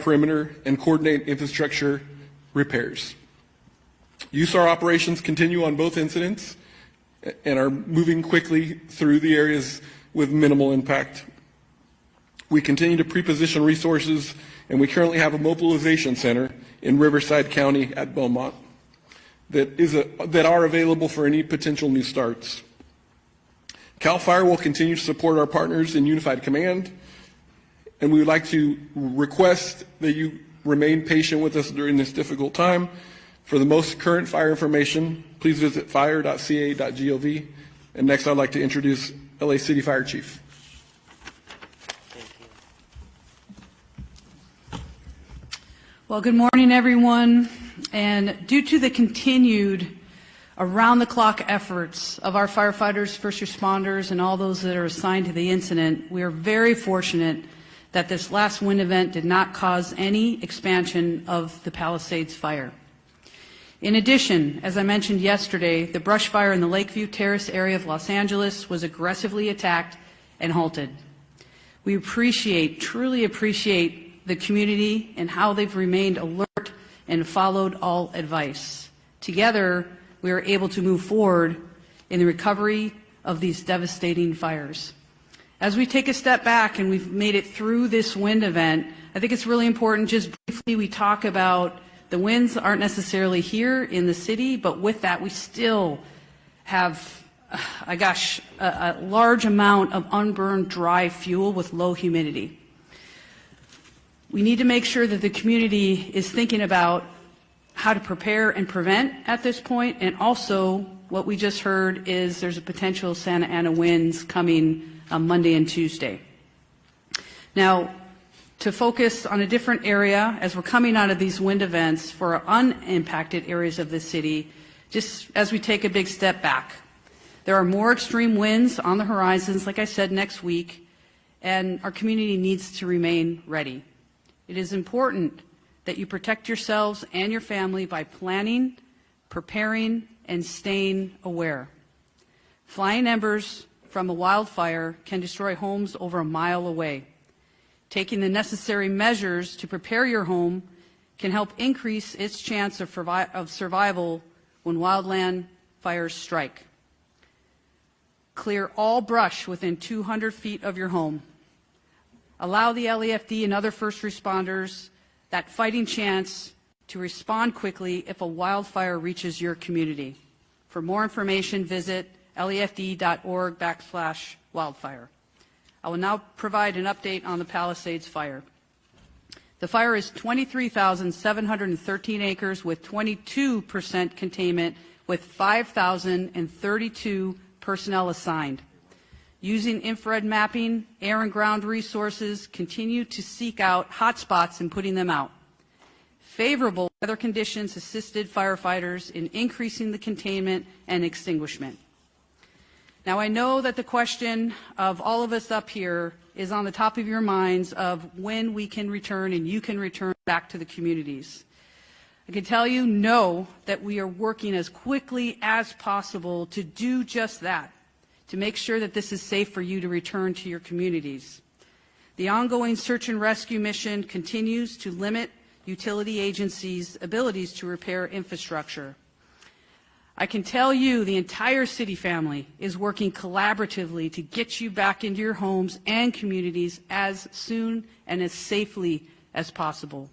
perimeter and coordinate infrastructure repairs. USAR operations continue on both incidents and are moving quickly through the areas with minimal impact. We continue to pre-position resources, and we currently have a mobilization center in Riverside County at Beaumont that are available for any potential new starts. CAL FIRE will continue to support our partners in Unified Command, and we would like to request that you remain patient with us during this difficult time. For the most current fire information, please visit fire.ca.gov. And next, I'd like to introduce LA City Fire Chief. Well, good morning, everyone. And due to the continued around-the-clock efforts of our firefighters, first responders, and all those that are assigned to the incident, we are very fortunate that this last wind event did not cause any expansion of the Palisades fire. In addition, as I mentioned yesterday, the brush fire in the Lakeview Terrace area of Los Angeles was aggressively attacked and halted. We truly appreciate the community and how they've remained alert and followed all advice. Together, we are able to move forward in the recovery of these devastating fires. As we take a step back and we've made it through this wind event, I think it's really important just briefly we talk about the winds aren't necessarily here in the city, but with that we still have, a large amount of unburned dry fuel with low humidity. We need to make sure that the community is thinking about how to prepare and prevent at this point, and also what we just heard is there's a potential Santa Ana winds coming on Monday and Tuesday. Now, to focus on a different area as we're coming out of these wind events for unimpacted areas of the city, just as we take a big step back. There are more extreme winds on the horizons, like I said, next week, and our community needs to remain ready. It is important that you protect yourselves and your family by planning, preparing, and staying aware. Flying embers from a wildfire can destroy homes over a mile away. Taking the necessary measures to prepare your home can help increase its chance of survival when wildland fires strike. Clear all brush within 200 feet of your home. Allow the LAFD and other first responders that fighting chance to respond quickly if a wildfire reaches your community. For more information, visit lafd.org/wildfire. I will now provide an update on the Palisades fire. The fire is 23,713 acres with 22% containment with 5,032 personnel assigned. Using infrared mapping, air and ground resources continue to seek out hotspots and putting them out. Favorable weather conditions assisted firefighters in increasing the containment and extinguishment. Now, I know that the question of all of us up here is on the top of your minds of when we can return and you can return back to the communities. I can tell you, know that we are working as quickly as possible to do just that, to make sure that this is safe for you to return to your communities. The ongoing search and rescue mission continues to limit utility agencies' abilities to repair infrastructure. I can tell you the entire city family is working collaboratively to get you back into your homes and communities as soon and as safely as possible.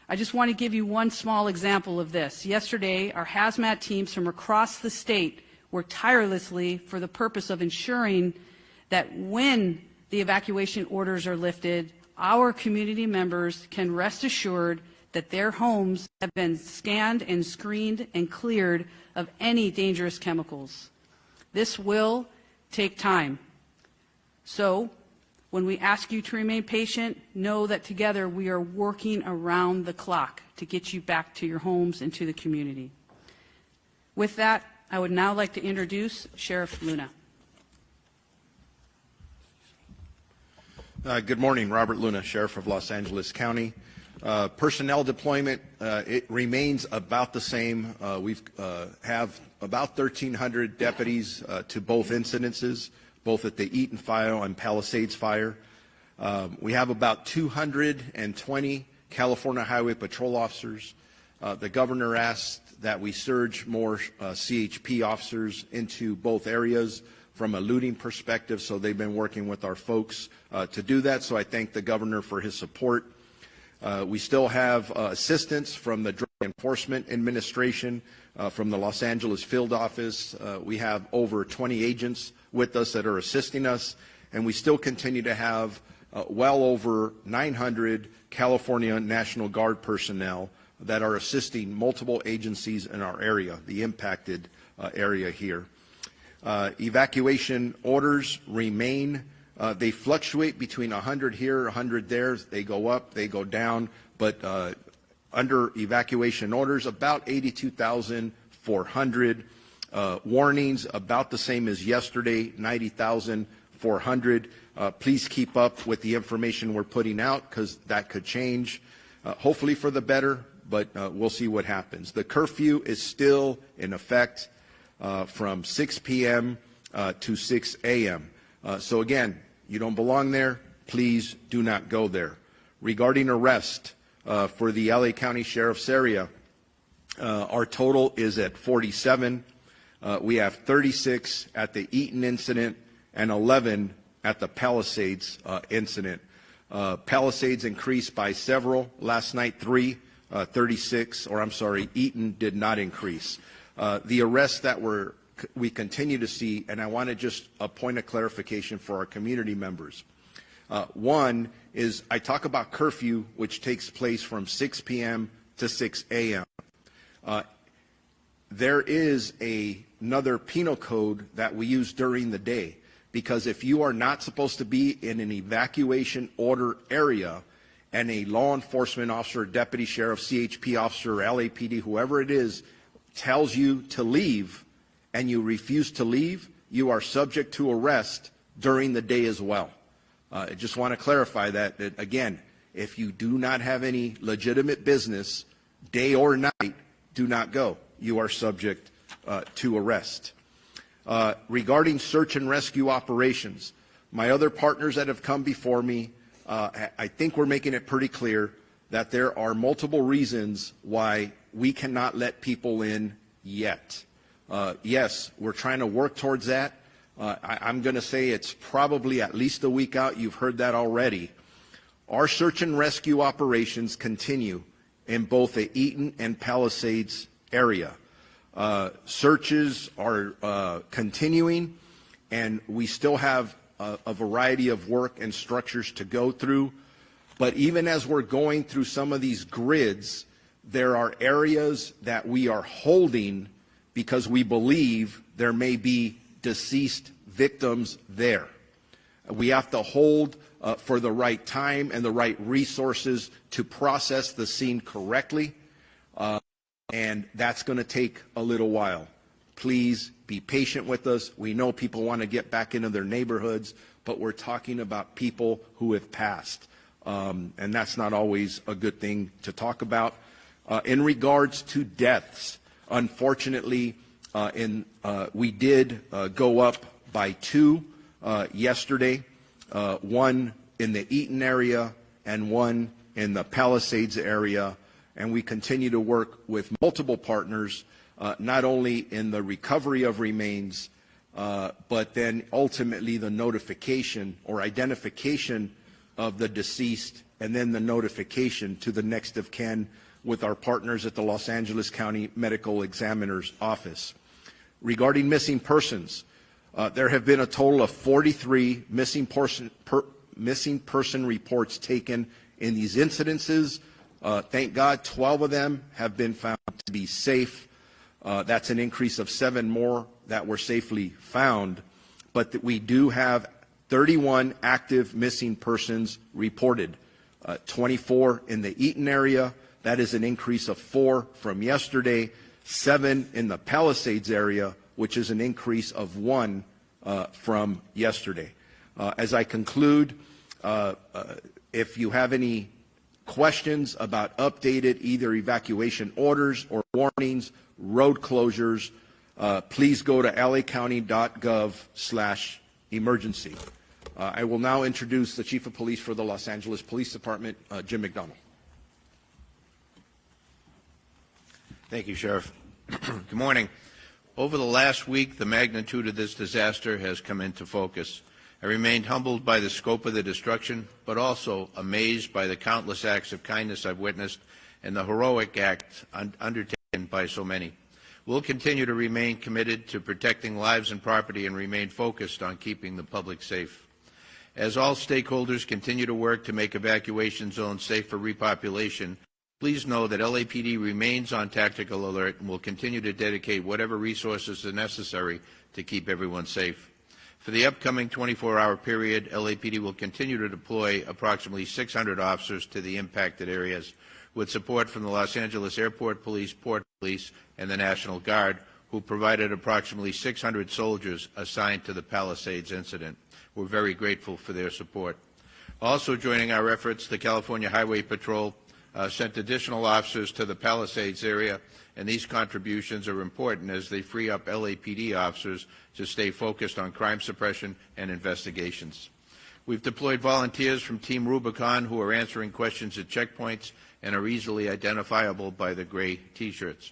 I just want to give you one small example of this. Yesterday, our hazmat teams from across the state worked tirelessly for the purpose of ensuring that when the evacuation orders are lifted, our community members can rest assured that their homes have been scanned and screened and cleared of any dangerous chemicals. This will take time. So, when we ask you to remain patient, know that together we are working around the clock to get you back to your homes and to the community. With that, I would now like to introduce Sheriff Luna. Good morning, Robert Luna, Sheriff of Los Angeles County. Personnel deployment, it remains about the same. We have about 1,300 deputies to both incidences, both at the Eaton Fire and Palisades Fire. We have about 220 California Highway Patrol officers. The governor asked that we surge more CHP officers into both areas from a looting perspective, so they've been working with our folks to do that, so I thank the governor for his support. We still have assistance from the Drug Enforcement Administration, from the Los Angeles field office. We have over 20 agents with us that are assisting us, and we still continue to have well over 900 California National Guard personnel that are assisting multiple agencies in our area, the impacted area here. Evacuation orders remain. They fluctuate between 100 here, 100 there. They go up, they go down, but under evacuation orders, about 82,400. Warnings, about the same as yesterday, 90,400. Please keep up with the information we're putting out, because that could change, hopefully for the better, but we'll see what happens. The curfew is still in effect from 6 p.m. To 6 a.m. So again, you don't belong there. Please do not go there. Regarding arrest for the LA County Sheriff's area, our total is at 47. We have 36 at the Eaton incident and 11 at the Palisades incident. Palisades increased by several. Last night, 3, 36, or I'm sorry, Eaton did not increase. The arrests that we continue to see, and I want to just a point of clarification for our community members. One is I talk about curfew, which takes place from 6 p.m. to 6 a.m. There is another penal code that we use during the day, because if you are not supposed to be in an evacuation order area and a law enforcement officer, deputy sheriff, CHP officer, LAPD, whoever it is, tells you to leave and you refuse to leave, you are subject to arrest during the day as well. I just want to clarify that again, if you do not have any legitimate business, day or night, do not go. You are subject to arrest. Regarding search and rescue operations, my other partners that have come before me, I think we're making it pretty clear that there are multiple reasons why we cannot let people in yet. Yes, we're trying to work towards that. I'm going to say it's probably at least a week out. You've heard that already. Our search and rescue operations continue in both the Eaton and Palisades area. Searches are continuing, and we still have a variety of work and structures to go through. But even as we're going through some of these grids, there are areas that we are holding because we believe there may be deceased victims there. We have to hold for the right time and the right resources to process the scene correctly, and that's going to take a little while. Please be patient with us. We know people want to get back into their neighborhoods, but we're talking about people who have passed, and that's not always a good thing to talk about. In regards to deaths, unfortunately, we did go up by 2 yesterday, one in the Eaton area and one in the Palisades area, and we continue to work with multiple partners, not only in the recovery of remains, but then ultimately the notification or identification of the deceased, and then the notification to the next of kin with our partners at the Los Angeles County Medical Examiner's Office. Regarding missing persons, there have been a total of 43 missing person reports taken in these incidences. Thank God 12 of them have been found to be safe. That's an increase of 7 more that were safely found, but that we do have 31 active missing persons reported, 24 in the Eaton area. That is an increase of 4 from yesterday, 7 in the Palisades area, which is an increase of 1 from yesterday. As I conclude, if you have any questions about updated either evacuation orders or warnings, road closures, please go to lacounty.gov/emergency. I will now introduce the Chief of Police for the Los Angeles Police Department, Jim McDonald. Thank you, Sheriff. Good morning. Over the last week, the magnitude of this disaster has come into focus. I remained humbled by the scope of the destruction, but also amazed by the countless acts of kindness I've witnessed and the heroic acts undertaken by so many. We'll continue to remain committed to protecting lives and property and remain focused on keeping the public safe. As all stakeholders continue to work to make evacuation zones safe for repopulation, please know that LAPD remains on tactical alert and will continue to dedicate whatever resources are necessary to keep everyone safe. For the upcoming 24-hour period, LAPD will continue to deploy approximately 600 officers to the impacted areas, with support from the Los Angeles Airport Police, Port Police, and the National Guard, who provided approximately 600 soldiers assigned to the Palisades incident. We're very grateful for their support. Also joining our efforts, the California Highway Patrol sent additional officers to the Palisades area, and these contributions are important as they free up LAPD officers to stay focused on crime suppression and investigations. We've deployed volunteers from Team Rubicon who are answering questions at checkpoints and are easily identifiable by the gray T-shirts.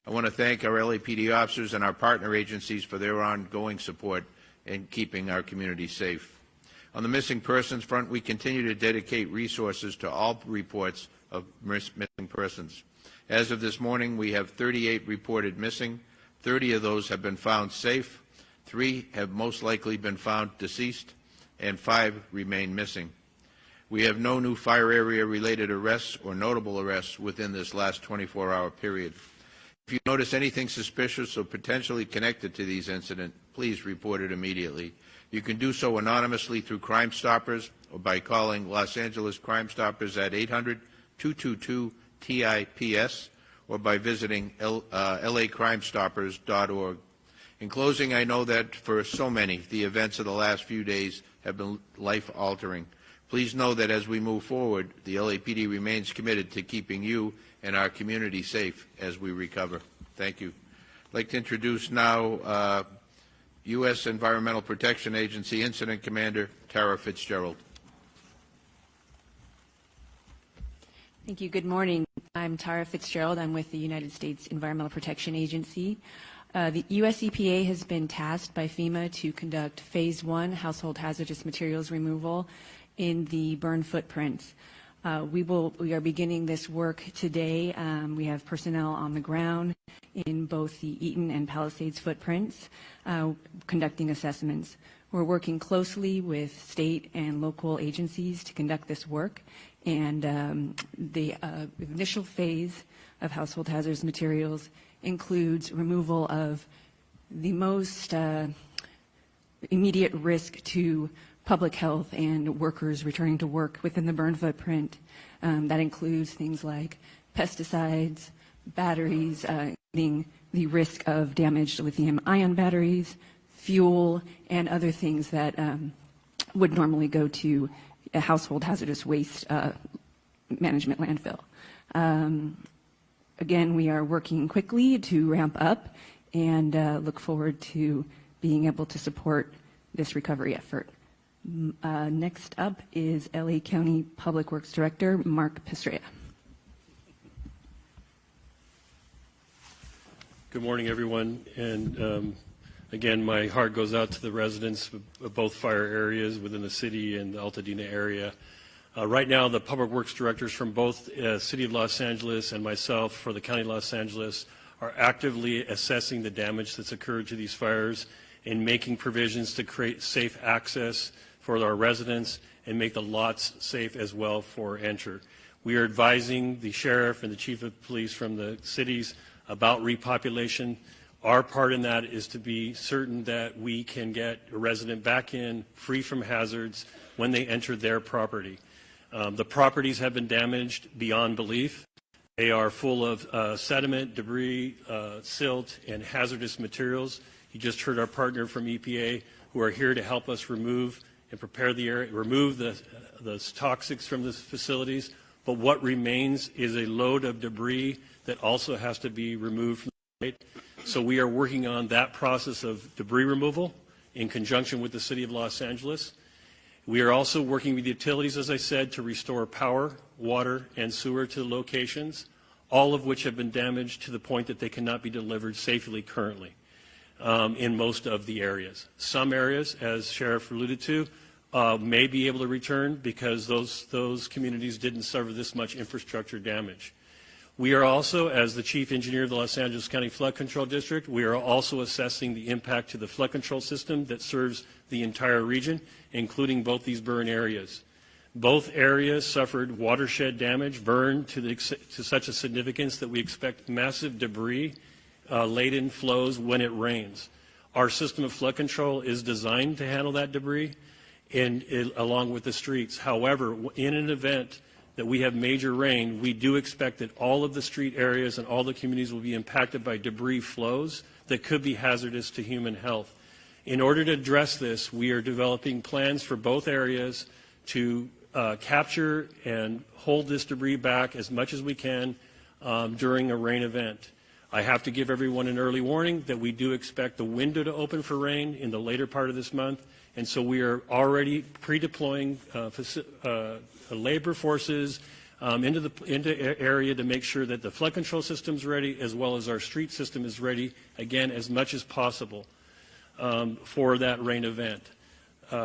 I want to thank our LAPD officers and our partner agencies for their ongoing support in keeping our community safe. On the missing persons front, we continue to dedicate resources to all reports of missing persons. As of this morning, we have 38 reported missing. 30 of those have been found safe. 3 have most likely been found deceased, and 5 remain missing. We have no new fire area-related arrests or notable arrests within this last 24-hour period. If you notice anything suspicious or potentially connected to these incidents, please report it immediately. You can do so anonymously through Crime Stoppers or by calling Los Angeles Crime Stoppers at 800-222-TIPS or by visiting lacrimestoppers.org. In closing, I know that for so many, the events of the last few days have been life-altering. Please know that as we move forward, the LAPD remains committed to keeping you and our community safe as we recover. Thank you. I'd like to introduce now U.S. Environmental Protection Agency Incident Commander Tara Fitzgerald. Thank you. Good morning. I'm Tara Fitzgerald. I'm with the United States Environmental Protection Agency. The U.S. EPA has been tasked by FEMA to conduct Phase 1 household hazardous materials removal in the burn footprints. We are beginning this work today. We have personnel on the ground in both the Eaton and Palisades footprints conducting assessments. We're working closely with state and local agencies to conduct this work, and the initial phase of household hazardous materials includes removal of the most immediate risk to public health and workers returning to work within the burn footprint. That includes things like pesticides, batteries, including the risk of damaged lithium-ion batteries, fuel, and other things that would normally go to a household hazardous waste management landfill. Again, we are working quickly to ramp up and look forward to being able to support this recovery effort. Next up is LA County Public Works Director Mark Pestrea. Good morning, everyone. And again, my heart goes out to the residents of both fire areas within the city and the Altadena area. Right now, the public works directors from both City of Los Angeles and myself for the County of Los Angeles are actively assessing the damage that's occurred to these fires and making provisions to create safe access for our residents and make the lots safe as well for enter. We are advising the sheriff and the chief of police from the cities about repopulation. Our part in that is to be certain that we can get a resident back in free from hazards when they enter their property. The properties have been damaged beyond belief. They are full of sediment, debris, silt, and hazardous materials. You just heard our partner from EPA who are here to help us remove and prepare the area, remove the toxics from the facilities. But what remains is a load of debris that also has to be removed from the site. So we are working on that process of debris removal in conjunction with the City of Los Angeles. We are also working with utilities, as I said, to restore power, water, and sewer to locations. all of which have been damaged to the point that they cannot be delivered safely currently in most of the areas. Some areas, as Sheriff alluded to, may be able to return because those communities didn't suffer this much infrastructure damage. We are also, as the Chief Engineer of the Los Angeles County Flood Control District, we are also assessing the impact to the flood control system that serves the entire region, including both these burn areas. Both areas suffered watershed damage, burn to such a significance that we expect massive debris laden flows when it rains. Our system of flood control is designed to handle that debris along with the streets. However, in an event that we have major rain, we do expect that all of the street areas and all the communities will be impacted by debris flows that could be hazardous to human health. In order to address this, we are developing plans for both areas to capture and hold this debris back as much as we can during a rain event. I have to give everyone an early warning that we do expect the window to open for rain in the later part of this month, and so we are already pre-deploying labor forces into the area to make sure that the flood control system is ready as well as our street system is ready, again, as much as possible for that rain event.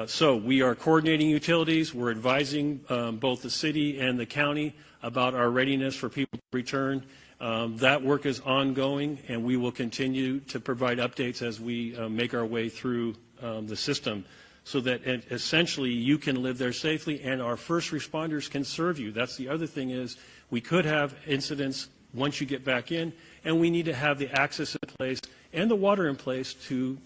So we are coordinating utilities. We're advising both the city and the county about our readiness for people to return. That work is ongoing, and we will continue to provide updates as we make our way through the system so that essentially you can live there safely and our first responders can serve you. That's the other thing is we could have incidents once you get back in, and we need to have the access in place and the water in place to,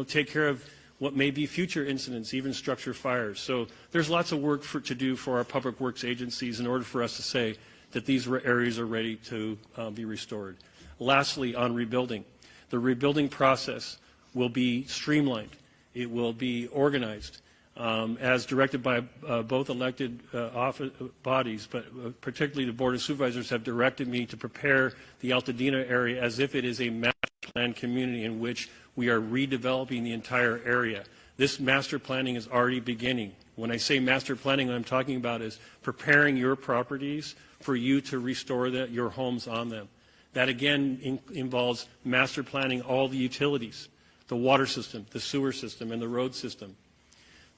take care of what may be future incidents, even structure fires. So there's lots of work to do for our public works agencies in order for us to say that these areas are ready to be restored. Lastly, on rebuilding. The rebuilding process will be streamlined. It will be organized as directed by both elected bodies, but particularly the Board of Supervisors have directed me to prepare the Altadena area as if it is a master plan community in which we are redeveloping the entire area. This master planning is already beginning. When I say master planning, what I'm talking about is preparing your properties for you to restore your homes on them. That again involves master planning all the utilities, the water system, the sewer system, and the road system.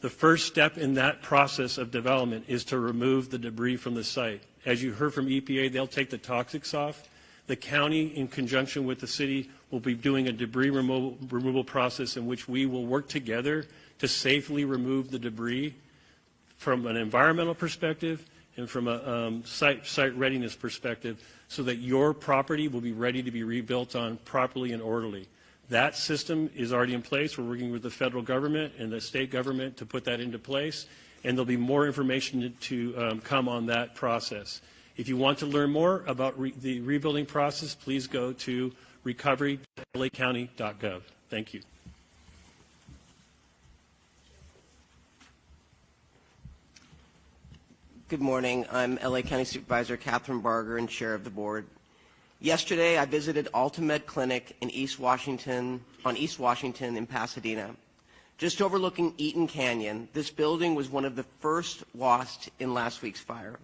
The first step in that process of development is to remove the debris from the site. As you heard from EPA, they'll take the toxics off. The county, in conjunction with the city, will be doing a debris removal process in which we will work together to safely remove the debris from an environmental perspective and from a site readiness perspective so that your property will be ready to be rebuilt on properly and orderly. That system is already in place. We're working with the federal government and the state government to put that into place, and there'll be more information to come on that process. If you want to learn more about the rebuilding process, please go to recovery.lacounty.gov. Thank you. Good morning. I'm LA County Supervisor Catherine Barger and Chair of the Board. Yesterday, I visited AltaMed Clinic in East Washington in Pasadena. Just overlooking Eaton Canyon, this building was one of the first lost in last week's fire.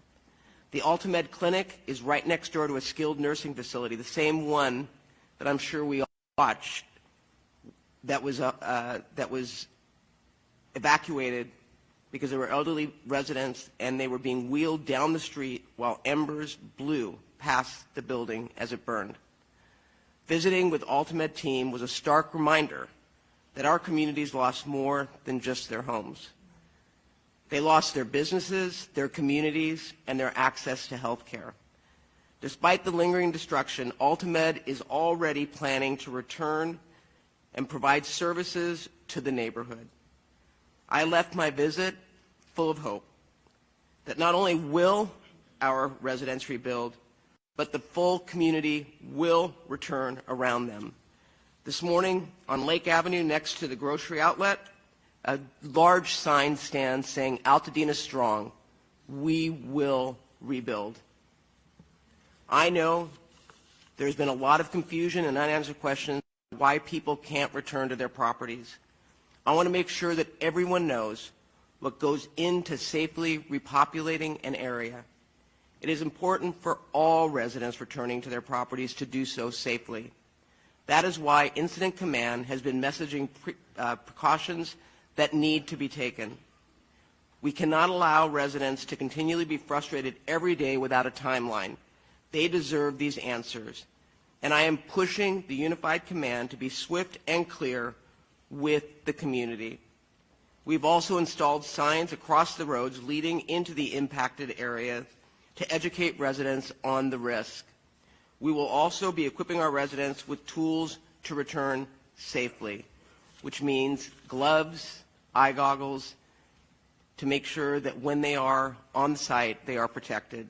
The AltaMed Clinic is right next door to a skilled nursing facility, the same one that I'm sure we all watched that was evacuated because there were elderly residents and they were being wheeled down the street while embers blew past the building as it burned. Visiting with AltaMed team was a stark reminder that our communities lost more than just their homes. They lost their businesses, their communities, and their access to health care. Despite the lingering destruction, AltaMed is already planning to return and provide services to the neighborhood. I left my visit full of hope that not only will our residents rebuild, but the full community will return around them. This morning on Lake Avenue next to the grocery outlet, a large sign stands saying, Altadena Strong, we will rebuild. I know there's been a lot of confusion and unanswered questions why people can't return to their properties. I want to make sure that everyone knows what goes into safely repopulating an area. it is important for all residents returning to their properties to do so safely. That is why Incident Command has been messaging precautions that need to be taken. We cannot allow residents to continually be frustrated every day without a timeline. They deserve these answers. And I am pushing the Unified Command to be swift and clear with the community. We've also installed signs across the roads leading into the impacted area to educate residents on the risk. We will also be equipping our residents with tools to return safely, which means gloves, eye goggles, to make sure that when they are on the site, they are protected.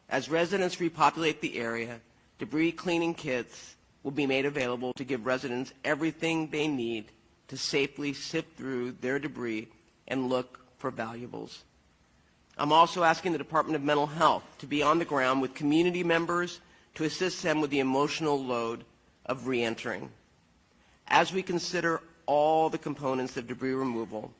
As residents repopulate the area, debris cleaning kits will be made available to give residents everything they need to safely sift through their debris and look for valuables. I'm also asking the Department of Mental Health to be on the ground with community members to assist them with the emotional load of reentering. As we consider all the components of debris removal,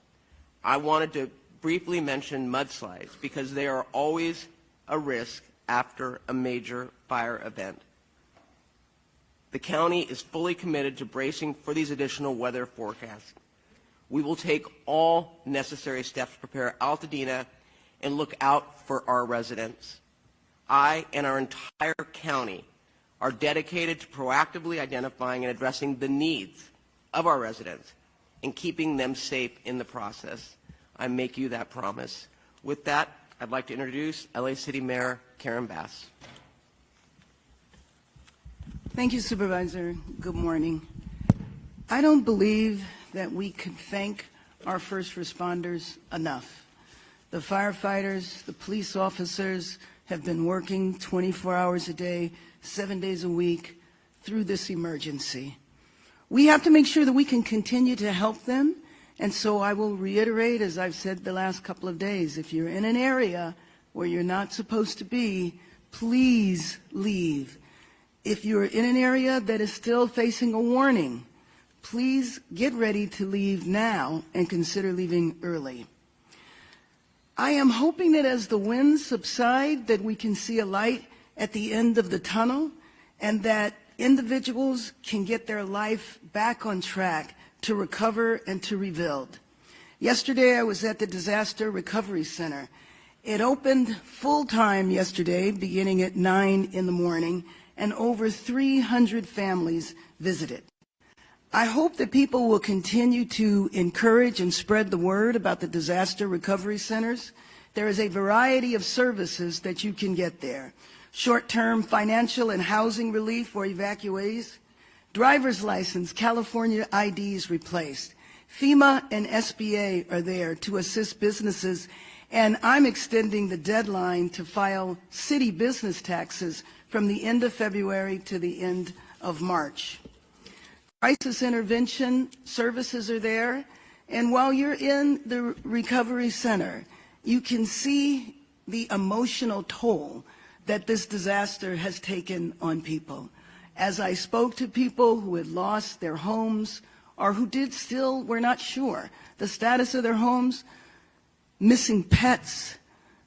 I wanted to briefly mention mudslides because they are always a risk after a major fire event. The county is fully committed to bracing for these additional weather forecasts. We will take all necessary steps to prepare Altadena and look out for our residents. I and our entire county are dedicated to proactively identifying and addressing the needs of our residents and keeping them safe in the process. I make you that promise. With that, I'd like to introduce LA City Mayor Karen Bass. Thank you, Supervisor. Good morning. I don't believe that we can thank our first responders enough. The firefighters, the police officers have been working 24 hours a day, 7 days a week through this emergency. We have to make sure that we can continue to help them, and so I will reiterate, as I've said the last couple of days, if you're in an area where you're not supposed to be, please leave. If you're in an area that is still facing a warning, please get ready to leave now and consider leaving early. I am hoping that as the winds subside, that we can see a light at the end of the tunnel and that individuals can get their life back on track to recover and to rebuild. Yesterday, I was at the Disaster Recovery Center. It opened full-time yesterday, beginning at 9 in the morning, and over 300 families visited. I hope that people will continue to encourage and spread the word about the disaster recovery centers. There is a variety of services that you can get there. Short-term financial and housing relief for evacuees, driver's license, California IDs replaced. FEMA and SBA are there to assist businesses, and I'm extending the deadline to file city business taxes from the end of February to the end of March. Crisis intervention services are there, and while you're in the recovery center, you can see the emotional toll that this disaster has taken on people. As I spoke to people who had lost their homes or who were not sure the status of their homes, missing pets,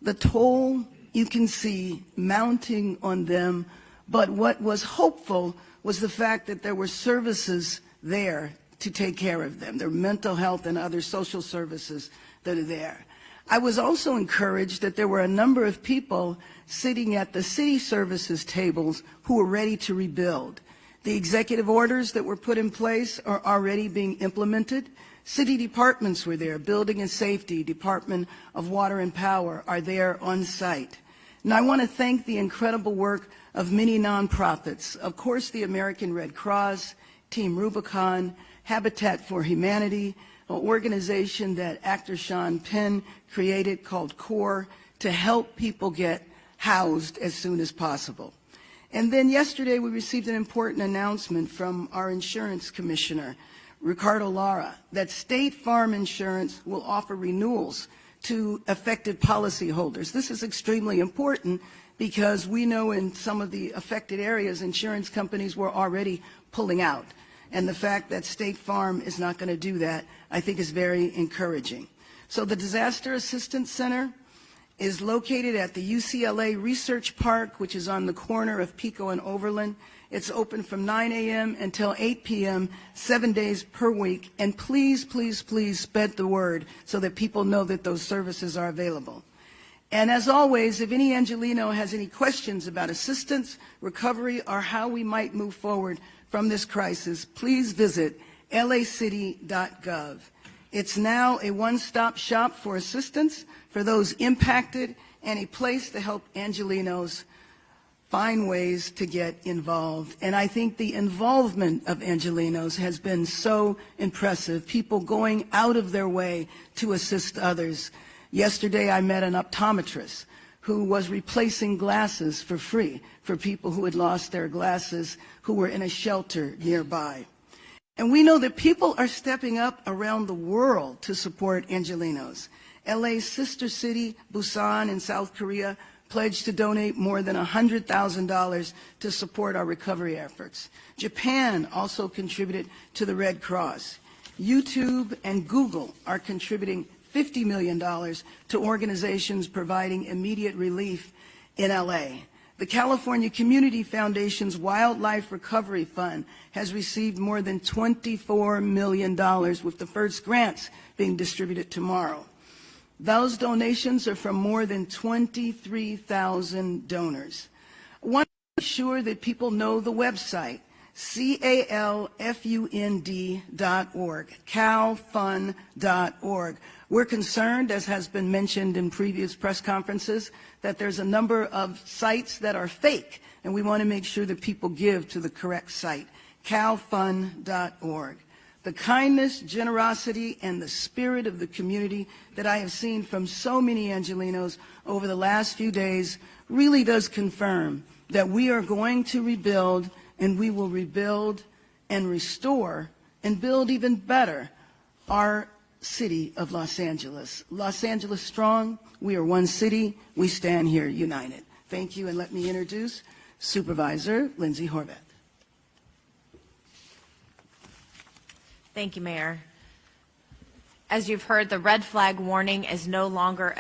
the toll you can see mounting on them, but what was hopeful was the fact that there were services there to take care of them. There are mental health and other social services that are there. I was also encouraged that there were a number of people sitting at the city services tables who were ready to rebuild. The executive orders that were put in place are already being implemented. City departments were there. Building and Safety, Department of Water and Power are there on site. And I want to thank the incredible work of many nonprofits. Of course, the American Red Cross, Team Rubicon, Habitat for Humanity, an organization that actor Sean Penn created called CORE to help people get housed as soon as possible. And then yesterday we received an important announcement from our insurance commissioner, Ricardo Lara, that State Farm Insurance will offer renewals to affected policyholders. This is extremely important because we know in some of the affected areas, insurance companies were already pulling out. And the fact that State Farm is not going to do that, I think is very encouraging. So the Disaster Assistance Center is located at the UCLA Research Park, which is on the corner of Pico and Overland. It's open from 9 a.m. until 8 p.m., 7 days per week. And please, please, please spread the word so that people know that those services are available. And as always, if any Angelino has any questions about assistance, recovery, or how we might move forward from this crisis, please visit lacity.gov. It's now a one-stop shop for assistance for those impacted and a place to help Angelinos find ways to get involved. And I think the involvement of Angelinos has been so impressive, people going out of their way to assist others. Yesterday I met an optometrist who was replacing glasses for free for people who had lost their glasses who were in a shelter nearby. And we know that people are stepping up around the world to support Angelinos. LA's sister city, Busan in South Korea, pledged to donate more than $100,000 to support our recovery efforts. Japan also contributed to the Red Cross. YouTube and Google are contributing $50 million to organizations providing immediate relief in LA. The California Community Foundation's Wildlife Recovery Fund has received more than $24 million, with the first grants being distributed tomorrow. Those donations are from more than 23,000 donors. I want to make sure that people know the website, calfund.org, calfund.org. We're concerned, as has been mentioned in previous press conferences, that there's a number of sites that are fake, and we want to make sure that people give to the correct site, calfund.org. The kindness, generosity, and the spirit of the community that I have seen from so many Angelinos over the last few days really does confirm that we are going to rebuild, and we will rebuild and restore and build even better our city of Los Angeles. Los Angeles strong, we are one city, we stand here united. Thank you, and let me introduce Supervisor Lindsay Horvath. Thank you, Mayor. As you've heard, the red flag warning is no longer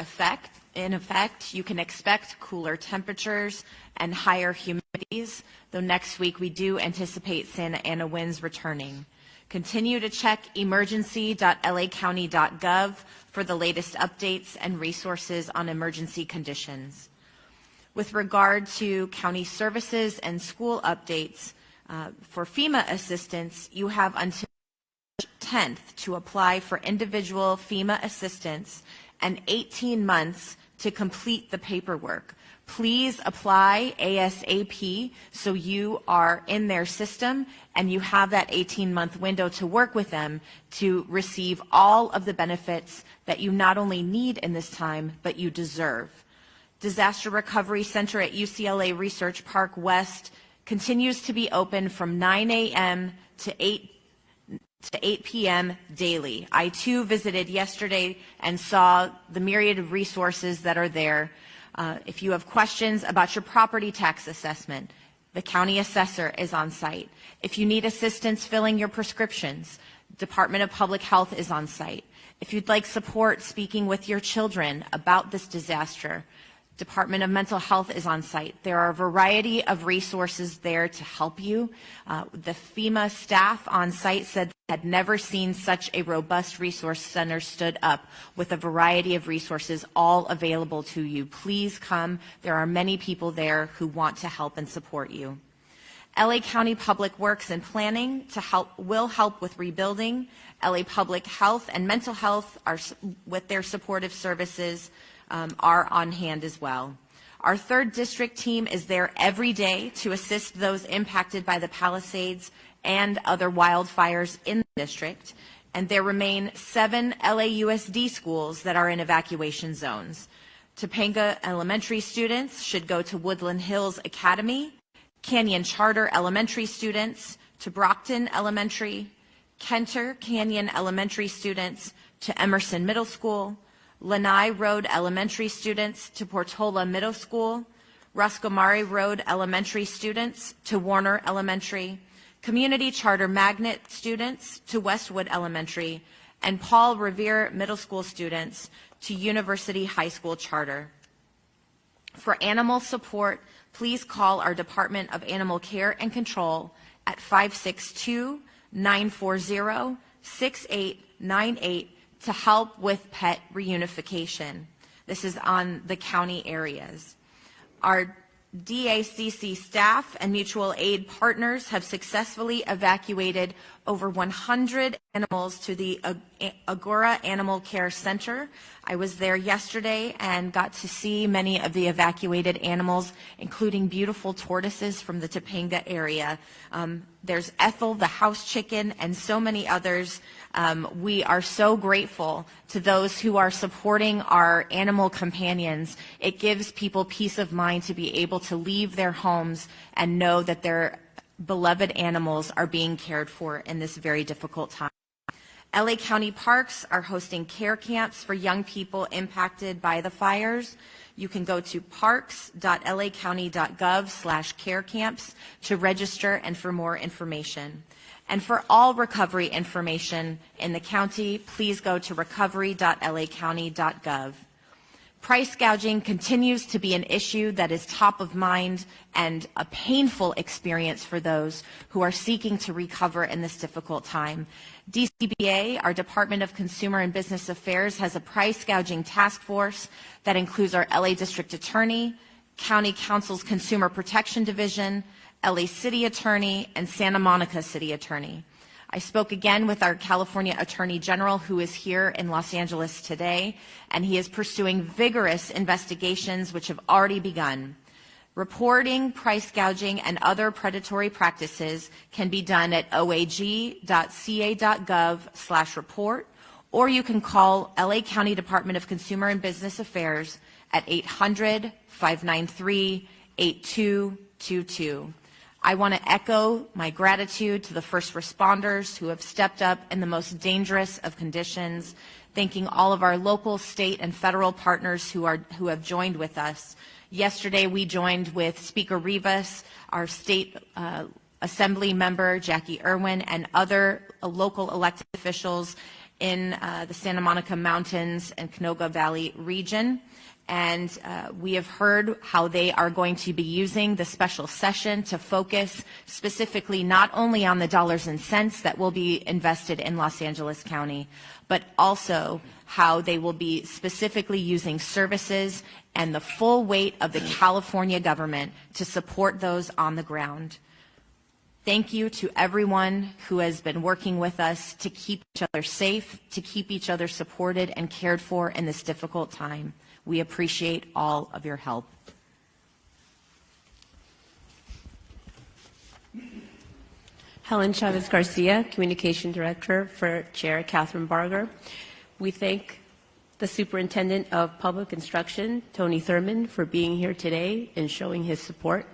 in effect. You can expect cooler temperatures and higher humidities, though next week we do anticipate Santa Ana winds returning. Continue to check emergency.lacounty.gov for the latest updates and resources on emergency conditions. With regard to county services and school updates, for FEMA assistance, you have until March 10th to apply for individual FEMA assistance and 18 months to complete the paperwork. Please apply ASAP so you are in their system and you have that 18-month window to work with them to receive all of the benefits that you not only need in this time, but you deserve. Disaster Recovery Center at UCLA Research Park West continues to be open from 9 a.m. to 8 p.m. daily. I too visited yesterday and saw the myriad of resources that are there. If you have questions about your property tax assessment, the county assessor is on site. If you need assistance filling your prescriptions, Department of Public Health is on site. If you'd like support speaking with your children about this disaster, Department of Mental Health is on site. There are a variety of resources there to help you. The FEMA staff on site said they had never seen such a robust resource center stood up with a variety of resources all available to you. Please come. There are many people there who want to help and support you. LA County Public Works and Planning will help with rebuilding. LA Public Health and Mental Health are with their supportive services are on hand as well. Our 3rd District team is there every day to assist those impacted by the Palisades and other wildfires in the district, and there remain 7 LAUSD schools that are in evacuation zones. Topanga Elementary students should go to Woodland Hills Academy, Canyon Charter Elementary students to Brockton Elementary, Kenter Canyon Elementary students to Emerson Middle School, Lanai Road Elementary students to Portola Middle School, Roscomari Road Elementary students to Warner Elementary, Community Charter Magnet students to Westwood Elementary, and Paul Revere Middle School students to University High School Charter. For animal support, please call our Department of Animal Care and Control at 562-940-6898 to help with pet reunification. This is on the county areas. Our DACC staff and mutual aid partners have successfully evacuated over 100 animals to the Agora Animal Care Center. I was there yesterday and got to see many of the evacuated animals, including beautiful tortoises from the Topanga area. There's Ethel, the house chicken, and so many others. We are so grateful to those who are supporting our animal companions. It gives people peace of mind to be able to leave their homes and know that their beloved animals are being cared for in this very difficult time. LA County Parks are hosting care camps for young people impacted by the fires. You can go to parks.lacounty.gov/care camps to register and for more information. And for all recovery information in the county, please go to recovery.lacounty.gov. Price gouging continues to be an issue that is top of mind and a painful experience for those who are seeking to recover in this difficult time. DCBA, our Department of Consumer and Business Affairs, has a price gouging task force that includes our LA District Attorney, County Council's Consumer Protection Division, LA City Attorney, and Santa Monica City Attorney. I spoke again with our California Attorney General, who is here in Los Angeles today, and he is pursuing vigorous investigations which have already begun. Reporting price gouging and other predatory practices can be done at oag.ca.gov/report, or you can call LA County Department of Consumer and Business Affairs at 800-593-8222. I want to echo my gratitude to the first responders who have stepped up in the most dangerous of conditions, thanking all of our local, state, and federal partners who have joined with us. Yesterday, we joined with Speaker Rivas, our state assembly member, Jackie Irwin, and other local elected officials in the Santa Monica Mountains and Canoga Valley region. And we have heard how they are going to be using the special session to focus specifically not only on the dollars and cents that will be invested in Los Angeles County, but also how they will be specifically using services and the full weight of the California government to support those on the ground. Thank you to everyone who has been working with us to keep each other safe, to keep each other supported and cared for in this difficult time. We appreciate all of your help. Helen Chavez Garcia, Communication Director for Chair Catherine Barger. We thank the Superintendent of Public Instruction, Tony Thurman, for being here today and showing his support.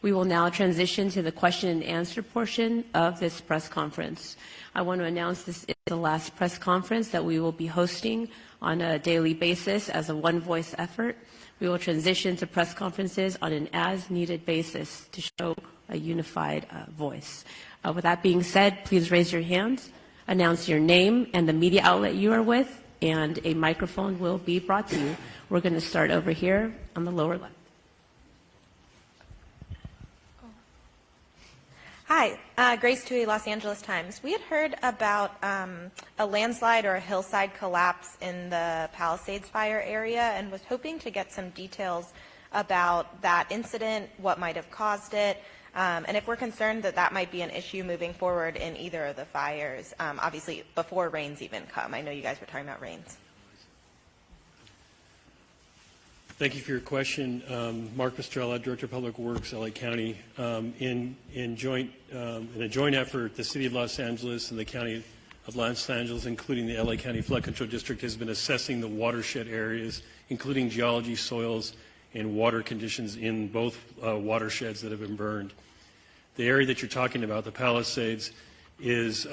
We will now transition to the question and answer portion of this press conference. I want to announce this is the last press conference that we will be hosting on a daily basis as a one-voice effort. We will transition to press conferences on an as-needed basis to show a unified voice. With that being said, please raise your hands, announce your name and the media outlet you are with, and a microphone will be brought to you. We're going to start over here on the lower left. Hi, Grace Tui, Los Angeles Times. We had heard about a landslide or a hillside collapse in the Palisades fire area and was hoping to get some details about that incident, what might have caused it, and if we're concerned that that might be an issue moving forward in either of the fires, obviously before rains even come. I know you guys were talking about rains. Thank you for your question. Mark Pastrella, Director of Public Works, LA County. In a joint effort, the City of Los Angeles and the County of Los Angeles, including the LA County Flood Control District, has been assessing the watershed areas, including geology, soils, and water conditions in both watersheds that have been burned. The area that you're talking about, the Palisades, is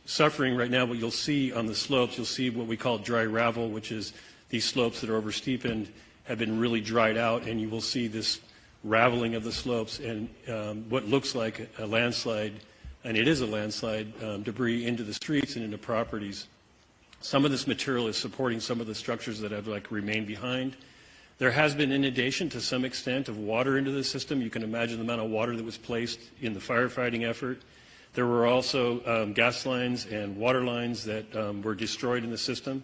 suffering right now. What you'll see on the slopes, you'll see what we call dry ravel, which is these slopes that are oversteepened have been really dried out, and you will see this raveling of the slopes and what looks like a landslide, and it is a landslide, debris into the streets and into properties. Some of this material is supporting some of the structures that have remained behind. There has been inundation to some extent of water into the system. You can imagine the amount of water that was placed in the firefighting effort. There were also gas lines and water lines that were destroyed in the system.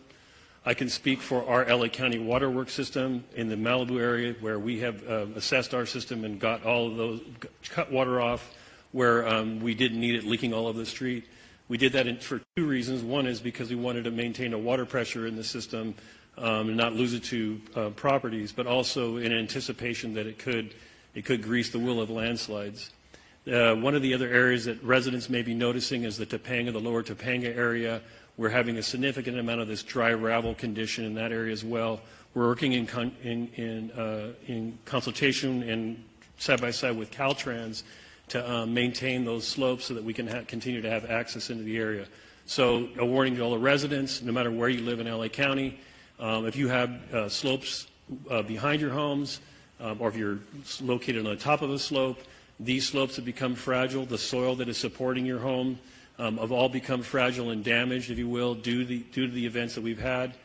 I can speak for our LA County waterworks system in the Malibu area, where we have assessed our system and got all of those, cut water off where we didn't need it leaking all over the street. We did that for two reasons. One is because we wanted to maintain a water pressure in the system and not lose it to properties, but also in anticipation that it could grease the wheel of landslides. One of the other areas that residents may be noticing is the Topanga, the lower Topanga area. We're having a significant amount of this dry ravel condition in that area as well. We're working in consultation and side by side with Caltrans to maintain those slopes so that we can continue to have access into the area. So a warning to all the residents, no matter where you live in LA County, if you have slopes behind your homes, or if you're located on the top of a slope, these slopes have become fragile. The soil that is supporting your home have all become fragile and damaged, if you will, due to the events that we've had,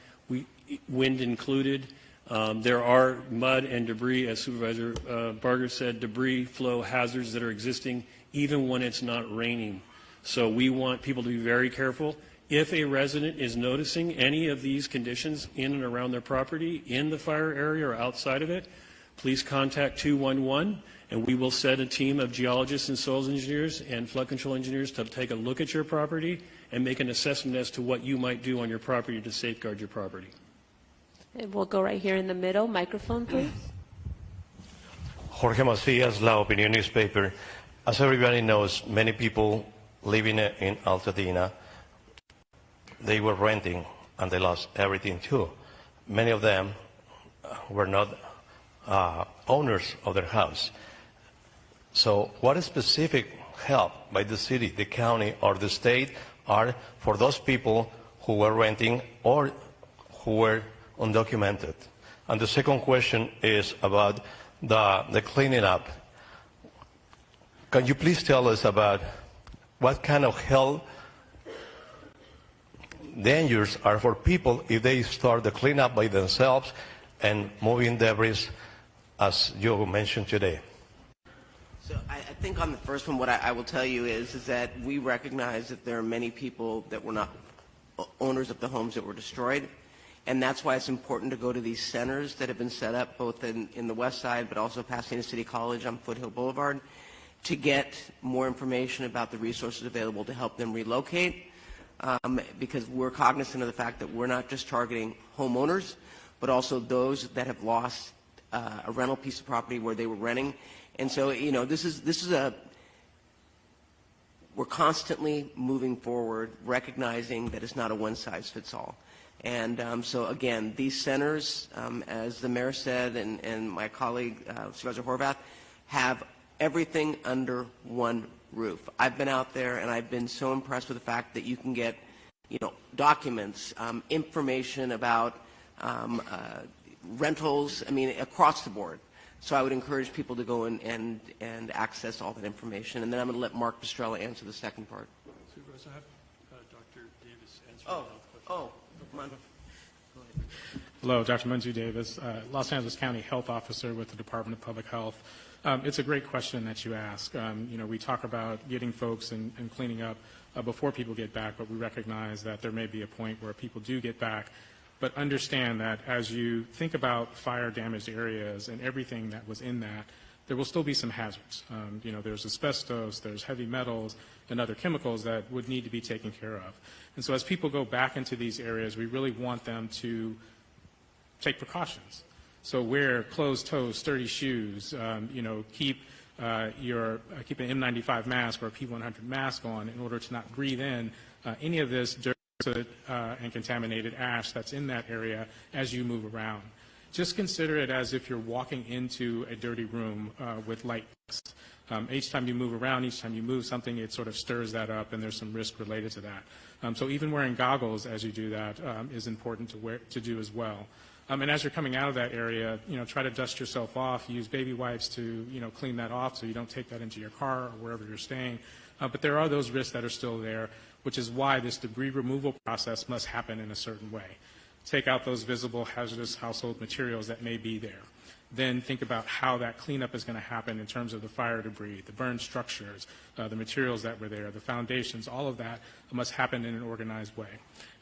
wind included. There are mud and debris, as Supervisor Barger said, debris flow hazards that are existing even when it's not raining. So we want people to be very careful. If a resident is noticing any of these conditions in and around their property, in the fire area or outside of it, please contact 211, and we will set a team of geologists and soils engineers and flood control engineers to take a look at your property and make an assessment as to what you might do on your property to safeguard your property. And we'll go right here in the middle. Microphone, please. Jorge Macias, La Opinión newspaper. As everybody knows, many people living in Altadena, they were renting and they lost everything too. Many of them were not owners of their house. So what specific help by the city, the county, or the state are for those people who were renting or who were undocumented? And the second question is about the cleaning up. Can you please tell us about what kind of health dangers are for people if they start the cleanup by themselves and moving debris, as you mentioned today? So I think on the first one, what I will tell you is that we recognize that there are many people that were not owners of the homes that were destroyed. And that's why it's important to go to these centers that have been set up both in the west side, but also Pasadena City College on Foothill Boulevard, to get more information about the resources available to help them relocate. Because we're cognizant of the fact that we're not just targeting homeowners, but also those that have lost a rental piece of property where they were renting. And so, you know, we're constantly moving forward, recognizing that it's not a one-size-fits-all. And so, again, these centers, as the mayor said and my colleague, Supervisor Horvath, have everything under one roof. I've been out there, and I've been so impressed with the fact that you can get, you know, documents, information about rentals, I mean, across the board. So I would encourage people to go and access all that information. And then I'm going to let Mark Pastrella answer the second part. Supervisor, I have Dr. Davis answer the health question. Come on. Hello, Dr. Manju Davis, Los Angeles County Health Officer with the Department of Public Health. It's a great question that you ask. You know, we talk about getting folks and cleaning up before people get back, but we recognize that there may be a point where people do get back. But understand that as you think about fire-damaged areas and everything that was in that, there will still be some hazards. You know, there's asbestos, there's heavy metals, and other chemicals that would need to be taken care of. And so as people go back into these areas, we really want them to take precautions. So wear closed-toe, sturdy shoes. You know, keep an N95 mask or a P100 mask on in order to not breathe in any of this dirt and contaminated ash that's in that area as you move around. Just consider it as if you're walking into a dirty room with lights. Each time you move around, each time you move something, it sort of stirs that up, and there's some risk related to that. So even wearing goggles as you do that is important to do as well. And as you're coming out of that area, you know, try to dust yourself off. Use baby wipes to, you know, clean that off so you don't take that into your car or wherever you're staying. But there are those risks that are still there, which is why this debris removal process must happen in a certain way. take out those visible hazardous household materials that may be there. Then think about how that cleanup is going to happen in terms of the fire debris, the burned structures, the materials that were there, the foundations, all of that must happen in an organized way.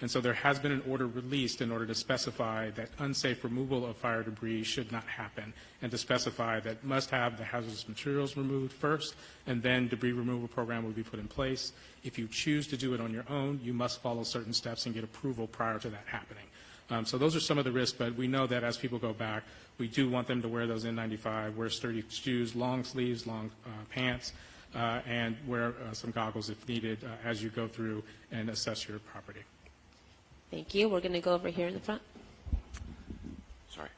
And so there has been an order released in order to specify that unsafe removal of fire debris should not happen, and to specify that must have the hazardous materials removed first, and then debris removal program will be put in place. If you choose to do it on your own, you must follow certain steps and get approval prior to that happening. So those are some of the risks, but we know that as people go back, we do want them to wear those N95, wear sturdy shoes, long sleeves, long pants, and wear some goggles if needed as you go through and assess your property. Thank you. We're going to go over here in the front. Sorry.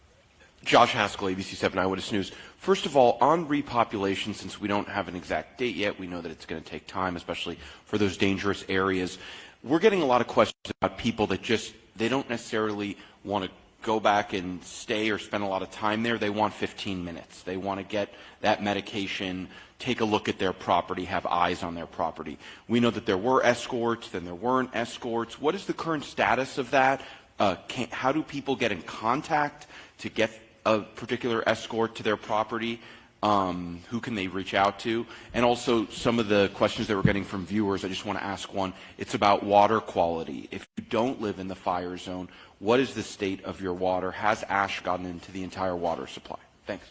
Josh Haskell, ABC 7 Eyewitness News. First of all, on repopulation, since we don't have an exact date yet, we know that it's going to take time, especially for those dangerous areas. We're getting a lot of questions about people that they don't necessarily want to go back and stay or spend a lot of time there. They want 15 minutes. They want to get that medication, take a look at their property, have eyes on their property. We know that there were escorts, then there weren't escorts. What is the current status of that? How do people get in contact to get a particular escort to their property? Who can they reach out to? And also some of the questions that we're getting from viewers, I just want to ask one. It's about water quality. If you don't live in the fire zone, what is the state of your water? Has ash gotten into the entire water supply? Thanks.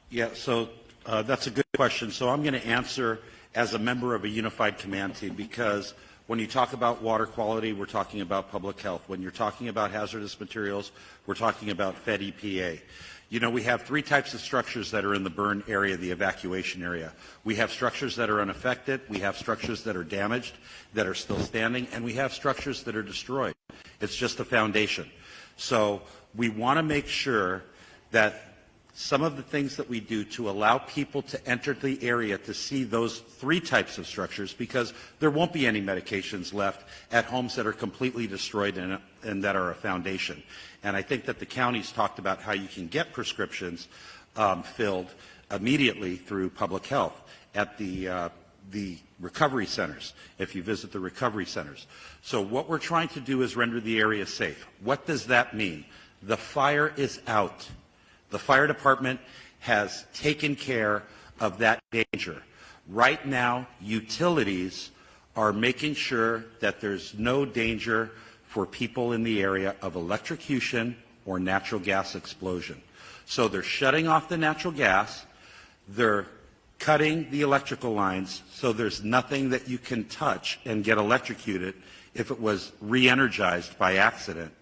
Yeah, so that's a good question. So I'm going to answer as a member of a unified command team, because when you talk about water quality, we're talking about public health. When you're talking about hazardous materials, we're talking about Fed EPA. You know, we have three types of structures that are in the burn area, the evacuation area. We have structures that are unaffected, we have structures that are damaged, that are still standing, and we have structures that are destroyed. It's just the foundation. So we want to make sure that some of the things that we do to allow people to enter the area to see those three types of structures, because there won't be any medications left at homes that are completely destroyed and that are a foundation. And I think that the county's talked about how you can get prescriptions filled immediately through public health at the recovery centers, if you visit the recovery centers. So what we're trying to do is render the area safe. What does that mean? The fire is out. The fire department has taken care of that danger. Right now, utilities are making sure that there's no danger for people in the area of electrocution or natural gas explosion. So they're shutting off the natural gas, they're cutting the electrical lines, so there's nothing that you can touch and get electrocuted if it was re-energized by accident.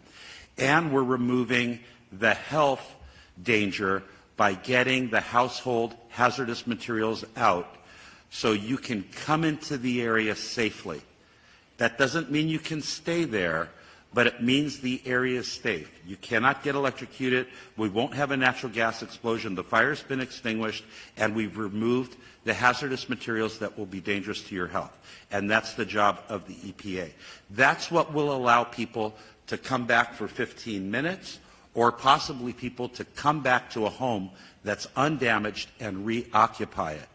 And we're removing the health danger by getting the household hazardous materials out so you can come into the area safely. That doesn't mean you can stay there, but it means the area is safe. You cannot get electrocuted. We won't have a natural gas explosion. The fire's been extinguished, and we've removed the hazardous materials that will be dangerous to your health. And that's the job of the EPA. That's what will allow people to come back for 15 minutes, or possibly people to come back to a home that's undamaged and reoccupy it.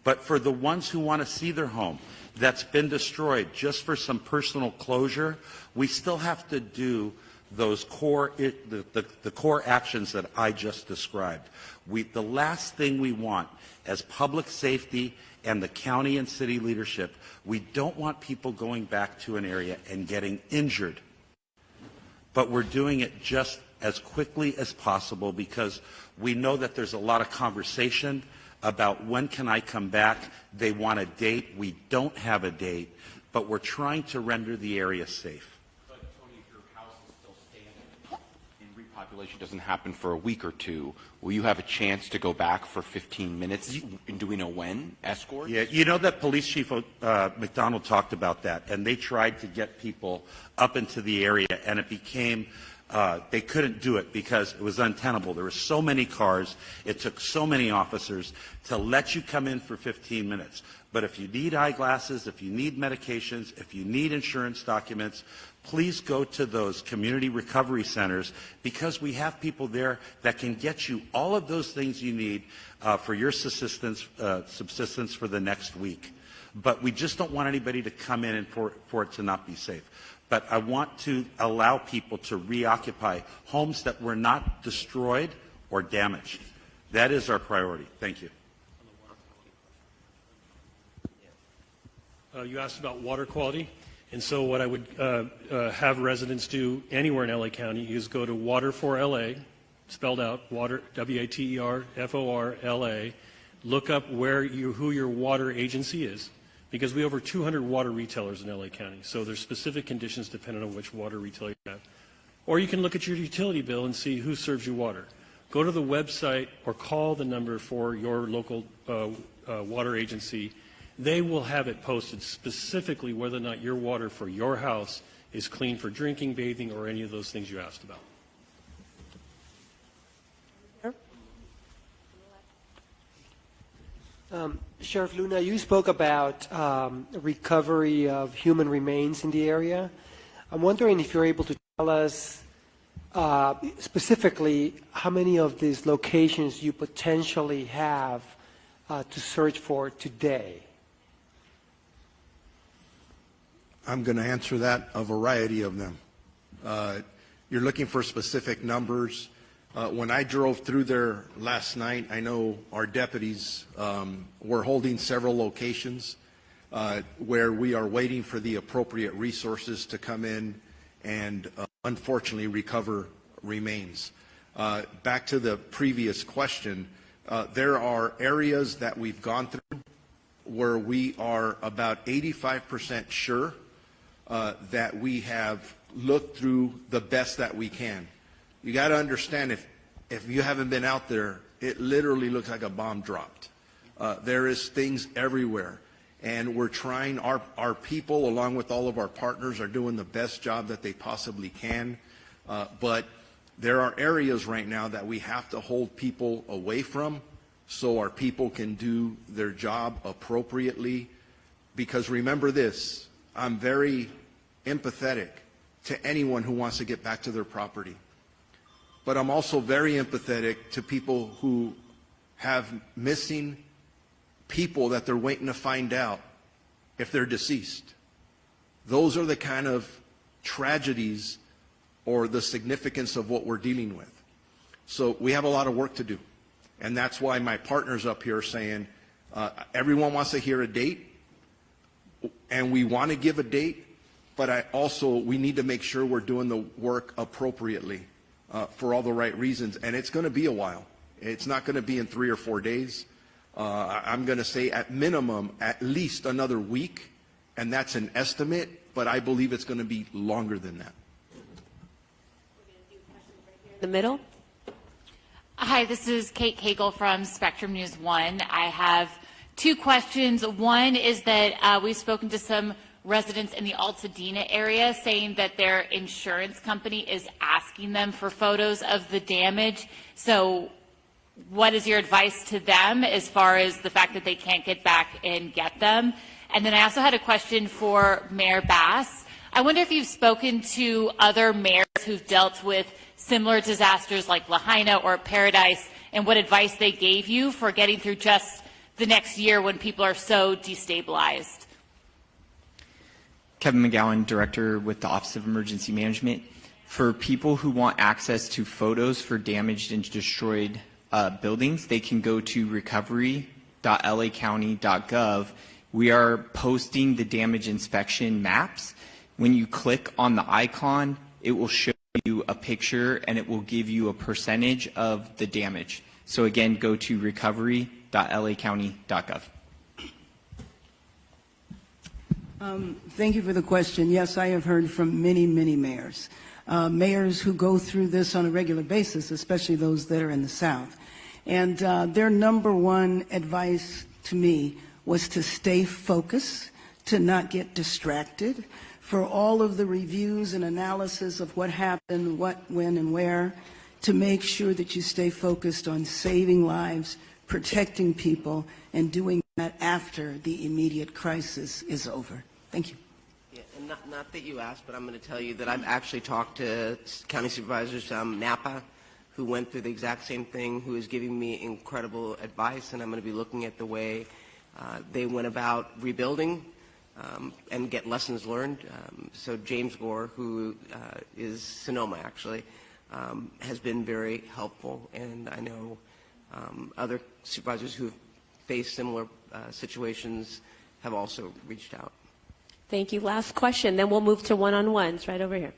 But for the ones who want to see their home that's been destroyed just for some personal closure, we still have to do those core, the core actions that I just described. The last thing we want as public safety and the county and city leadership, we don't want people going back to an area and getting injured. But we're doing it just as quickly as possible, because we know that there's a lot of conversation about when can I come back. They want a date. We don't have a date, but we're trying to render the area safe. But Tony, if your house is still standing and repopulation doesn't happen for a week or two, will you have a chance to go back for 15 minutes? And do we know when? Escorts? Yeah, you know that Police Chief McDonald talked about that, and they tried to get people up into the area, and it became they couldn't do it because it was untenable. There were so many cars. It took so many officers to let you come in for 15 minutes. But if you need eyeglasses, if you need medications, if you need insurance documents, please go to those community recovery centers, because we have people there that can get you all of those things you need for your subsistence for the next week. But we just don't want anybody to come in and for it to not be safe. But I want to allow people to reoccupy homes that were not destroyed or damaged. That is our priority. Thank you. You asked about water quality, and so what I would have residents do anywhere in LA County is go to Water4LA, spelled out, water, WATERFORLA, look up who your water agency is, because we have over 200 water retailers in LA County, so there's specific conditions depending on which water retailer you have. Or you can look at your utility bill and see who serves you water. Go to the website or call the number for your local water agency. They will have it posted specifically whether or not your water for your house is clean for drinking, bathing, or any of those things you asked about. Sheriff Luna, you spoke about recovery of human remains in the area. I'm wondering if you're able to tell us specifically how many of these locations you potentially have to search for today. I'm going to answer that, a variety of them. You're looking for specific numbers. When I drove through there last night, I know our deputies were holding several locations where we are waiting for the appropriate resources to come in and unfortunately recover remains. Back to the previous question, there are areas that we've gone through where we are about 85% sure that we have looked through the best that we can. You got to understand, if you haven't been out there, it literally looks like a bomb dropped. There is things everywhere, and we're trying, our people along with all of our partners are doing the best job that they possibly can, but there are areas right now that we have to hold people away from so our people can do their job appropriately, because remember this, I'm very empathetic to anyone who wants to get back to their property. But I'm also very empathetic to people who have missing people that they're waiting to find out if they're deceased. Those are the kind of tragedies or the significance of what we're dealing with. So we have a lot of work to do. And that's why my partners up here are saying, everyone wants to hear a date, and we want to give a date, but we need to make sure we're doing the work appropriately for all the right reasons. And it's going to be a while. It's not going to be in 3 or 4 days. I'm going to say at minimum, at least another week, and that's an estimate, but I believe it's going to be longer than that. The middle. Hi, this is Kate Cagle from Spectrum News 1. I have 2 questions. One is that we've spoken to some residents in the Altadena area saying that their insurance company is asking them for photos of the damage. So what is your advice to them as far as the fact that they can't get back and get them? And then I also had a question for Mayor Bass. I wonder if you've spoken to other mayors who've dealt with similar disasters like Lahaina or Paradise, and what advice they gave you for getting through just the next year when people are so destabilized. Kevin McGowan, Director with the Office of Emergency Management. For people who want access to photos for damaged and destroyed buildings, they can go to recovery.lacounty.gov. We are posting the damage inspection maps. When you click on the icon, it will show you a picture and it will give you a percentage of the damage. So again, go to recovery.lacounty.gov. Thank you for the question. Yes, I have heard from many, many mayors. Mayors who go through this on a regular basis, especially those that are in the South. And their number one advice to me was to stay focused, to not get distracted, for all of the reviews and analysis of what happened, what, when, and where, to make sure that you stay focused on saving lives, protecting people, and doing that after the immediate crisis is over. Thank you. Yeah, and not that you asked, but I'm going to tell you that I've actually talked to county supervisors Napa, who went through the exact same thing, who is giving me incredible advice, and I'm going to be looking at the way they went about rebuilding and get lessons learned. So James Gore, who is Sonoma actually, has been very helpful, and I know other supervisors who have faced similar situations have also reached out. Thank you. Last question, then we'll move to one-on-ones right over here.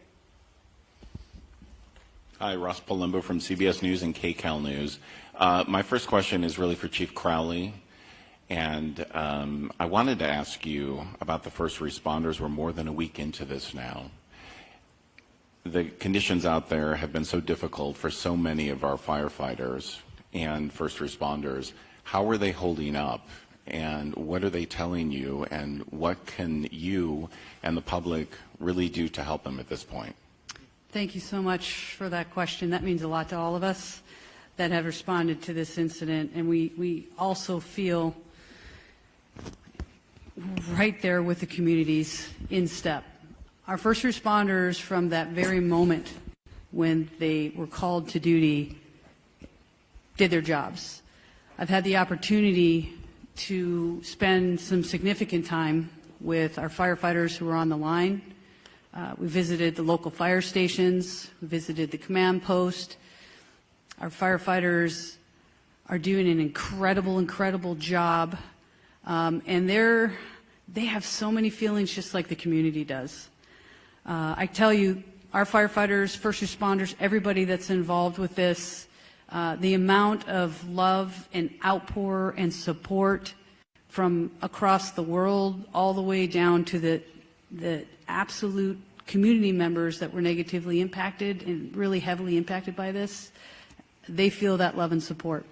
Hi, Ross Palumbo from CBS News and KCAL News. My first question is really for Chief Crowley, and I wanted to ask you about the first responders. We're more than a week into this now. The conditions out there have been so difficult for so many of our firefighters and first responders. How are they holding up, and what are they telling you, and what can you and the public really do to help them at this point? Thank you so much for that question. That means a lot to all of us that have responded to this incident, and we also feel right there with the communities in step. Our first responders, from that very moment when they were called to duty, did their jobs. I've had the opportunity to spend some significant time with our firefighters who are on the line. We visited the local fire stations, we visited the command post. Our firefighters are doing an incredible job, and they have so many feelings just like the community does. I tell you, our firefighters, first responders, everybody that's involved with this, the amount of love and outpour and support from across the world, all the way down to the absolute community members that were negatively impacted and really heavily impacted by this, they feel that love and support.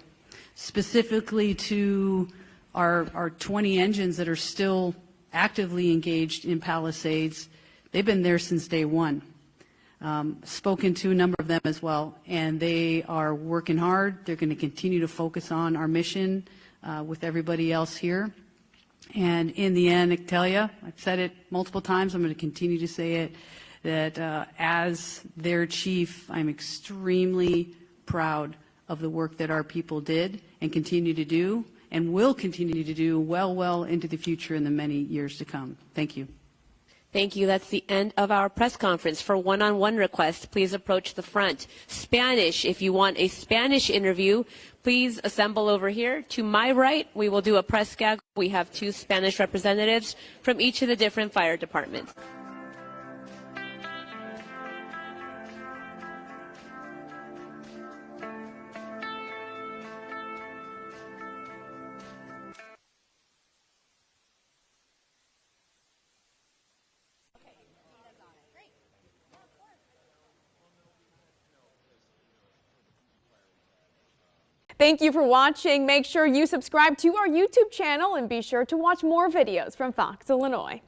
Specifically to our 20 engines that are still actively engaged in Palisades, they've been there since day one. Spoken to a number of them as well, and they are working hard. They're going to continue to focus on our mission with everybody else here. And in the end, I tell you, I've said it multiple times, I'm going to continue to say it, that as their chief, I'm extremely proud of the work that our people did and continue to do and will continue to do well into the future in the many years to come. Thank you. Thank you. That's the end of our press conference. For one-on-one requests, please approach the front. Spanish, if you want a Spanish interview, please assemble over here. To my right, we will do a press gag. We have 2 Spanish representatives from each of the different fire departments. Thank you for watching. Make sure you subscribe to our YouTube channel and be sure to watch more videos from Fox, Illinois.